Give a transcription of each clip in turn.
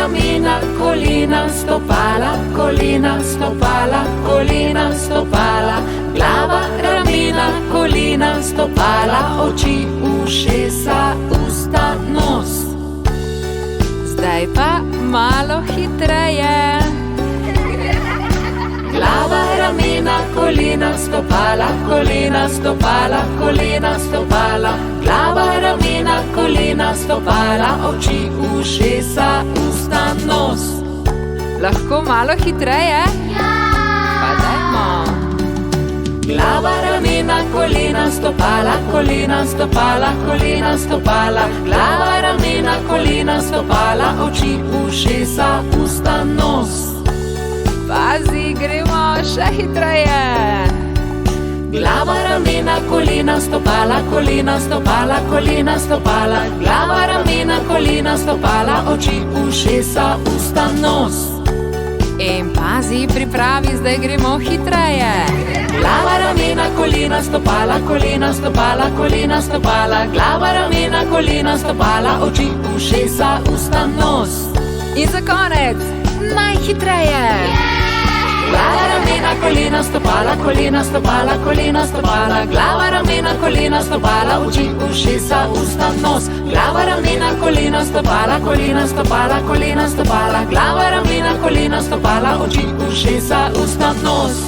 ramena, kolena, stopala, kolena, stopala, kolena, stopala. Glava, ramena, kolena, stopala, oči, ušesa, usta, nos. Zdaj pa malo hitreje. Glava, ramena, kolena, stopala, kolena, stopala, kolena, stopala. Glava, ramena, kolena, stopala, oči, ušesa, usta, nos. Lahko malo hitreje? Ja! Pa dajmo. Glava, ramena, kolena, stopala, kolena, stopala, kolena, stopala. Glava, ramena, kolena, stopala, oči, ušesa, usta, nos. Pazi, gremo še hitreje. Glava, ramena, kolena, stopala, kolena, stopala, kolena, stopala. Glava, ramena, kolena, stopala, oči, ušesa, usta, nos. In pazi, pripravi, zdaj gremo hitreje. Glava, ramena, kolena, stopala, kolena, stopala, kolena, stopala. Glava, ramena, kolena, stopala, oči, ušesa, usta, nos. In za konec, najhitreje. Glava, ramena, kolena, stopala, kolena, stopala, kolena, stopala. Glava, ramena, kolena, stopala, oči, ušesa, usta, nos. Glava, ramena, kolena, stopala, kolena, stopala, kolena, stopala. Glava, ramena, kolena, stopala, oči, ušesa, usta, nos.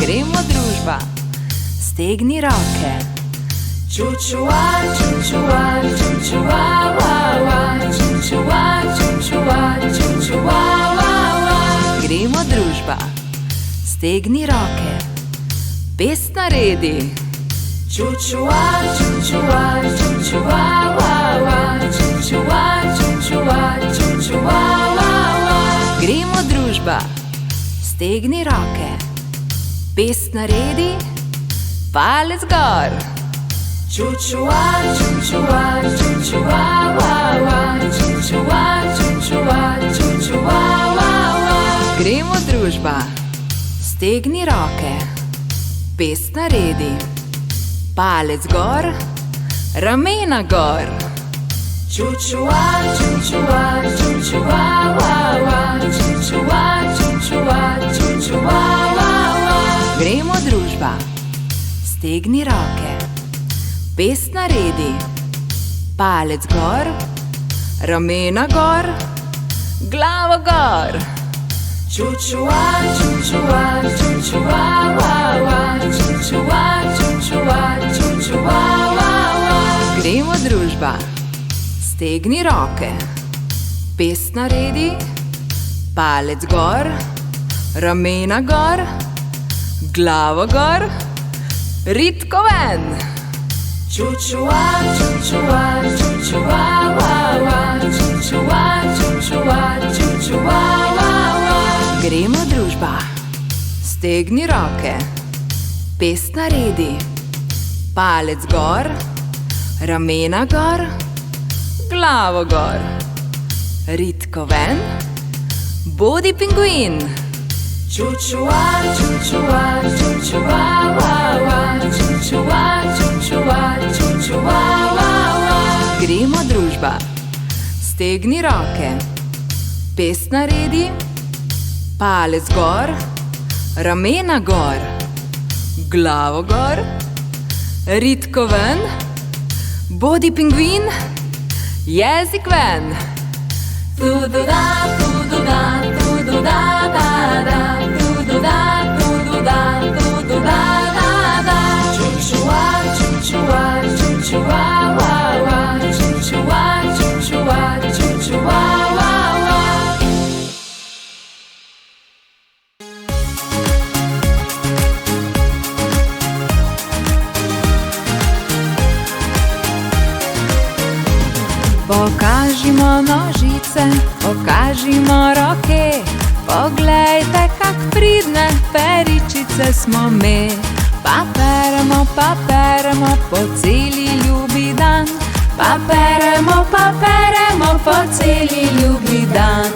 Gremo družba. Stegni roke. Čučua, čučua, čučua, wa, wa. Čučua, čučua, čučua, wa, wa. Gremo družba. Stegni roke. Pest naredi. Čučua, čučua, čučua, wa, wa. Čučua, čučua, čučua, wa, wa. Gremo družba. Stegni roke. Pest naredi. Palec gor. Čučua, čučua, čučua, wa, wa. Čučua, čučua, čučua, wa, wa. Gremo družba. Stegni roke. Pest naredi. Palec gor. Ramena gor. Čučua, čučua, čučua, wa, wa. Čučua, čučua, čučua, wa, wa. Gremo družba. Stegni roke. Pest naredi. Palec gor. Ramena gor. Glavo gor. Čučua, čučua, čučua, wa, wa. Čučua, čučua, čučua, wa, wa. Gremo družba. Stegni roke. Pest naredi. Palec gor. Ramena gor. Glavo gor. Ritko ven. Čučua, čučua, čučua, wa, wa. Čučua, čučua, čučua, wa, wa. Gremo družba. Stegni roke. Pest naredi. Palec gor. Ramena gor. Glavo gor. Ritko ven. Bodi pingvin. Čučua, čučua, čučua, wa, wa. Čučua, čučua, čučua, wa, wa. Gremo družba. Stegni roke. Pest naredi. Palec gor. Ramena gor. Glavo gor. Ritko ven. Bodi pingvin. Jezik ven. Tu-du-da, tu-du-da, tu-du-da, da-da. Tu-du-da, tu-du-da, tu-du-da, da-da. Čučua, čučua, čučua, wa, wa. Čučua, čučua, čučua, wa, wa. Pokažimo nožice, pokažimo roke. Poglejte, kak pridne peričice smo mi. Pa peremo po celi ljubi dan. pa peremo po celi ljubi dan.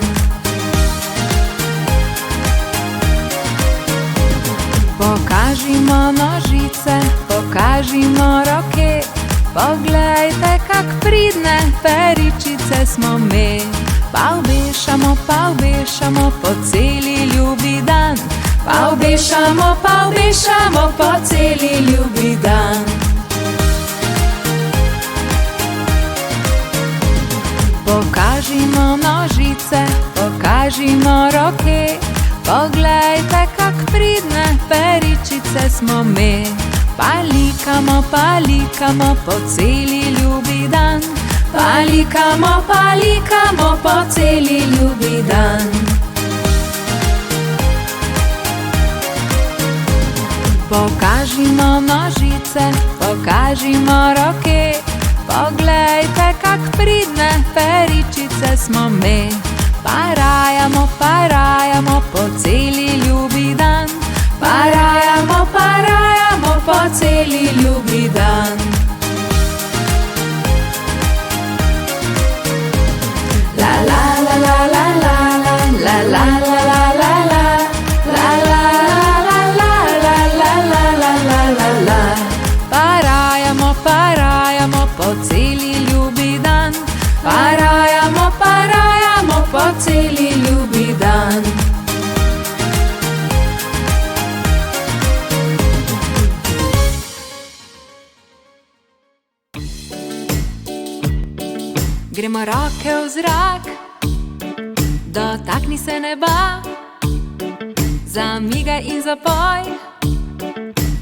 Pokažimo nožice, pokažimo roke, poglejte, kak pridne peričice smo mi. Pa obešamo po celi ljubi dan, Pa obešamo po celi ljubi dan. pokažimo nožice, pokažimo roke, poglejte, kak pridne peričice smo mi. Palikamo po celi ljubi dan, Palikamo po celi ljubi dan. pokažimo nožice, pokažimo roke, poglejte, kak pridne peričice smo mi. Parajamo po celi ljubi dan, Parajamo po celi ljubi dan. La la la la la la la la la la la la la la la la la la la la. Parajamo po celi ljubi dan, Parajamo po celi ljubi dan. gremo roke v zrak, dotakni se neba, zamigaj in zapoj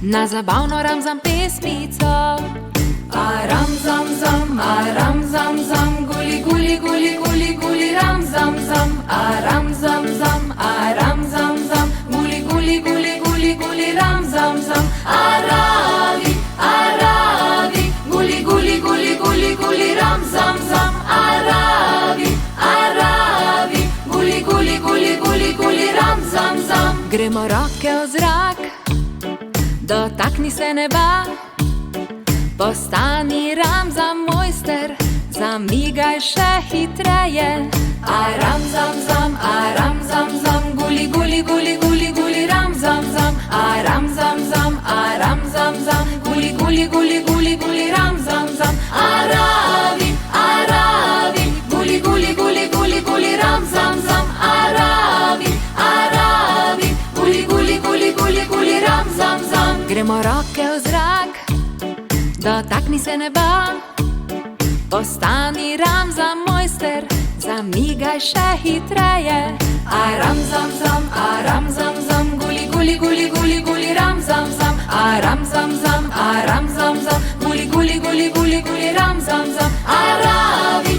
na zabavno ramzam pesmico. Aram zam zam, guli guli guli guli guli ram zam zam. Aram zam zam, guli guli guli guli guli ram zam zam. Aravi, guli guli guli guli guli ram zam zam. Aravi, guli guli guli guli guli ram zam zam. Gremo roke v zrak, dotakni se neba, postani ramzam mojster, zamigaj še hitreje. Aram zam zam, guli guli guli guli guli ram zam zam. Aram zam zam, guli guli guli guli guli ram zam zam. Aravi, guli guli guli guli guli ram zam zam. Aravi, guli guli guli guli guli ram zam zam. Gremo roke v zrak, dotakni se neba, postani ramzam mojster, zamigaj še hitreje. Aram zam zam, guli guli guli guli guli ram zam zam. Aram zam zam, guli guli guli guli guli ram zam zam. Aravi,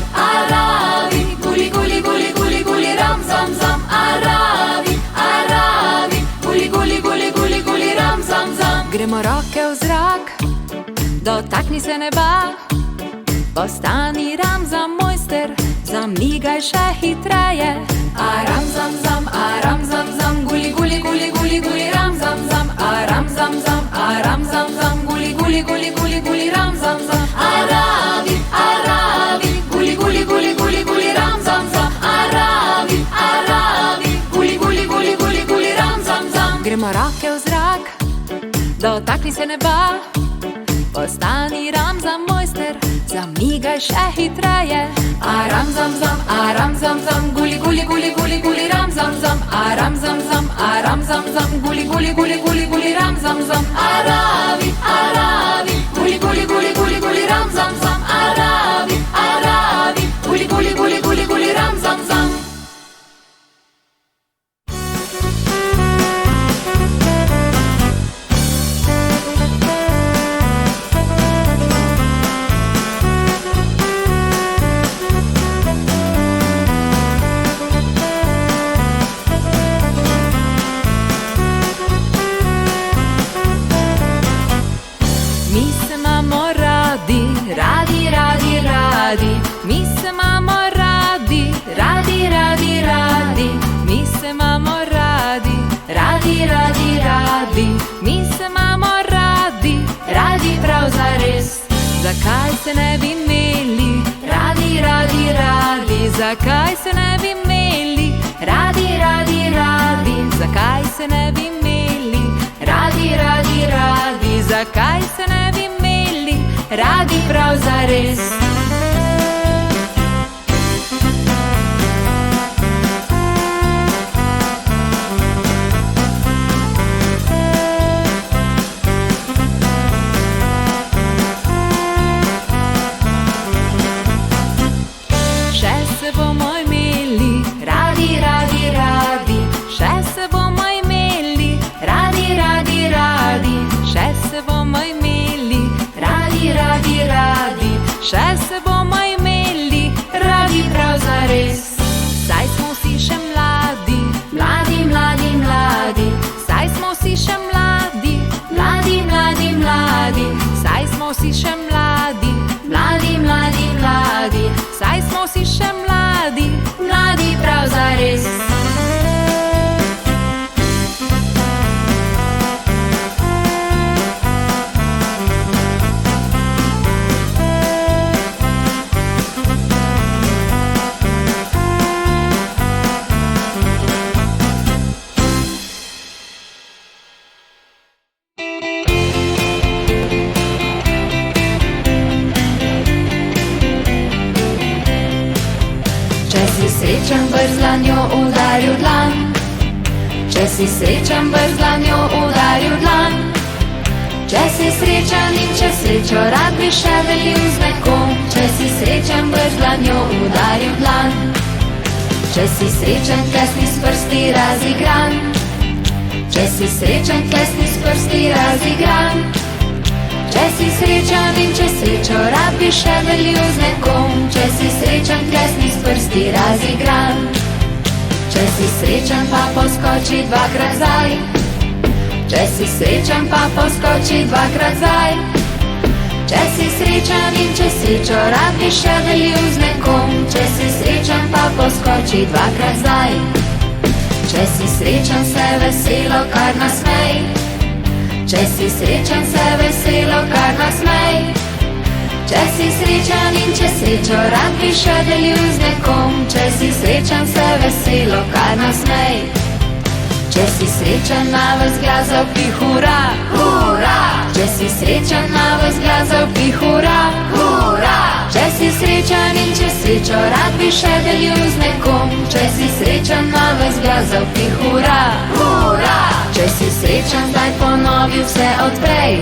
guli guli guli guli guli ram zam zam. Aravi, guli guli guli guli guli ram zam zam. Gremo roke v zrak, dotakni se neba, postani ramzam mojster, zamigaj še hitreje. Aram zam zam, guli guli guli guli guli ram zam zam. Aram zam zam, guli guli guli guli guli ram zam zam. Aravi, guli guli guli guli guli ram zam zam. Aravi, guli guli guli guli guli ram zam zam. Gremo roke v zrak, dotakni se neba, postani ramzam mojster, zamigaj še hitreje. Aram zam zam, guli guli guli guli guli ram zam zam. Aram zam zam, guli guli guli guli guli ram zam zam. Aravi, guli guli guli guli guli ram zam zam. Aravi, guli guli guli guli guli ram zam zam. Mi se imamo radi, radi, radi, radi. Mi se imamo radi, radi, radi, radi. Mi se imamo radi, radi, radi, radi. Mi se imamo radi, radi prav zares. Zakaj se ne bi imeli? Radi, radi, radi, zakaj se ne bi imeli? Radi, radi, radi, zakaj se ne bi imeli? Radi, radi, radi, zakaj se ne bi imeli? Radi prav zares. Še se bomo imeli radi prav zares. Saj smo vsi še mladi, mladi, mladi, mladi. Saj smo vsi še mladi, mladi, mladi, mladi. Saj smo vsi še mladi, mladi, mladi, mladi. Saj smo vsi še mladi, mladi prav zares. Srečen brzlanjo udaril dlan. Če si srečen brzlanjo udaril dlan. Če si srečen in če srečo rad bi še delil z nekom. Če si srečen brzlanjo udaril dlan. Če si srečen, klesni s prsti razigran. Če si srečen, klesni s prsti razigran. Če si srečen in če srečo rad bi še delil z nekom. Če si srečen, klesni s prsti razigran. Če si srečen, pa poskoči dvakrat zdaj. Če si srečen, pa poskoči dvakrat zdaj. Če si srečen in če srečo rad bi še delil z nekom. Če si srečen, pa poskoči dvakrat zdaj. Če si srečen, se veselo kar nasmej. Če si srečen, se veselo kar nasmej. Če si srečen in če srečo rad bi še delil z nekom. Če si srečen, se veselo kar nasmej. Če si srečen, na ves glas zavpi hura, hura. Če si srečen, na ves glas zavpi hura, hura. Če si srečen in če srečo rad bi še delil z nekom. Če si srečen, na ves glas zavpi hura, hura. Če si srečen, zdaj ponovi vse odprej.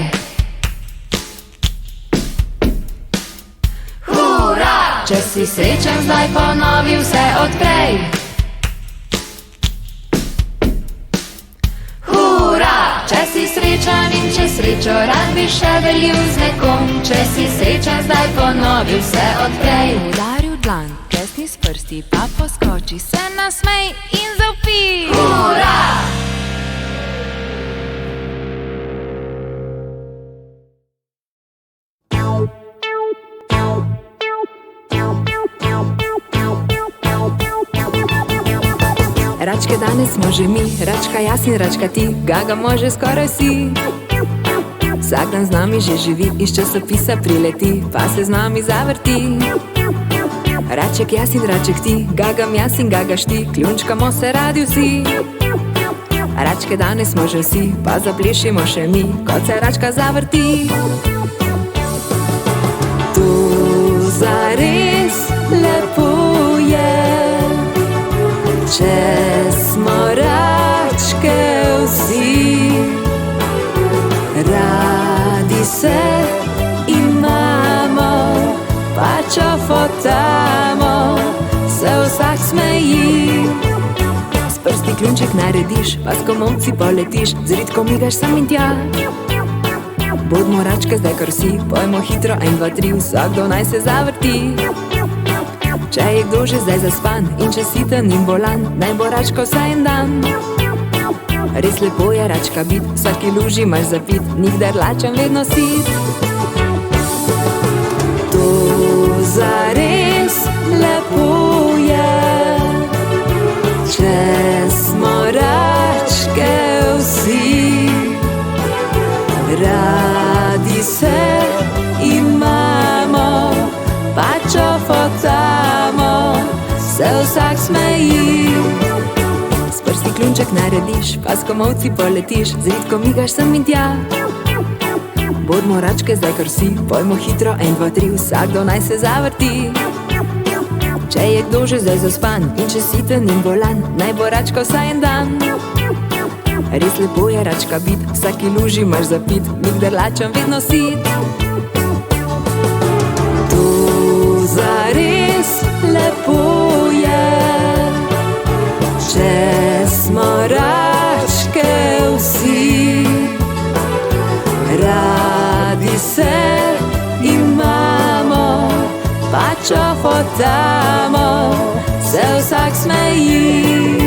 Hura! Če si srečen, zdaj ponovi vse odprej. Hura! Če si srečen in če srečo rad bi še delil z nekom. Če si srečen, zdaj ponovi vse odprej. Udaril dlan, klesni s prsti, pa poskoči, se nasmej in zavpi. Hura! Račke danes smo že mi, račka jaz in račka ti, Gaga može skoraj vsi. Vsak dan z nami že živi, iz časopisa prileti, pa se z nami zavrti. Raček jaz in raček ti, Gagam jaz in gagaš ti, kljunčkamo se radi vsi. Račke danes smo že vsi, pa zaplešimo še mi, kot se račka zavrti. Tu zares lepo je, če smo račke vsi. Radi se imamo, pa čofotamo, se vsak smeji. S prsti kljunček narediš, pa s komolci poletiš, z ritkom migaš sam in tja. Bodmo račke zdaj kar vsi, pojmo hitro 1, 2, 3, vsakdo naj se zavrti. Če je kdo že zdaj zaspan in če siten in bolan, naj bo račka vsaj en dan. Res lepo je račka bit, vsaki luži imaš zapit, nikdar lačen, vedno sit. To zares lepo je, če smo račke vsi. Radi se imamo, pa čofotamo, narediš, pa s komolci poletiš, z ritko migaš sem in tja. Bodmo račke zdaj, kar si, pojmo hitro, 1, 2, 3, vsakdo naj se zavrti. Če je kdo že zdaj zaspan in če siten in bolan, naj bo račka vsaj en dan. Res lepo je račka bit, vsaki luži imaš zapit, nikdar lačen, vedno sit. To zares lepo je, če smo račke vsi. Radi se imamo, pa če hotamo, se vsak smeji.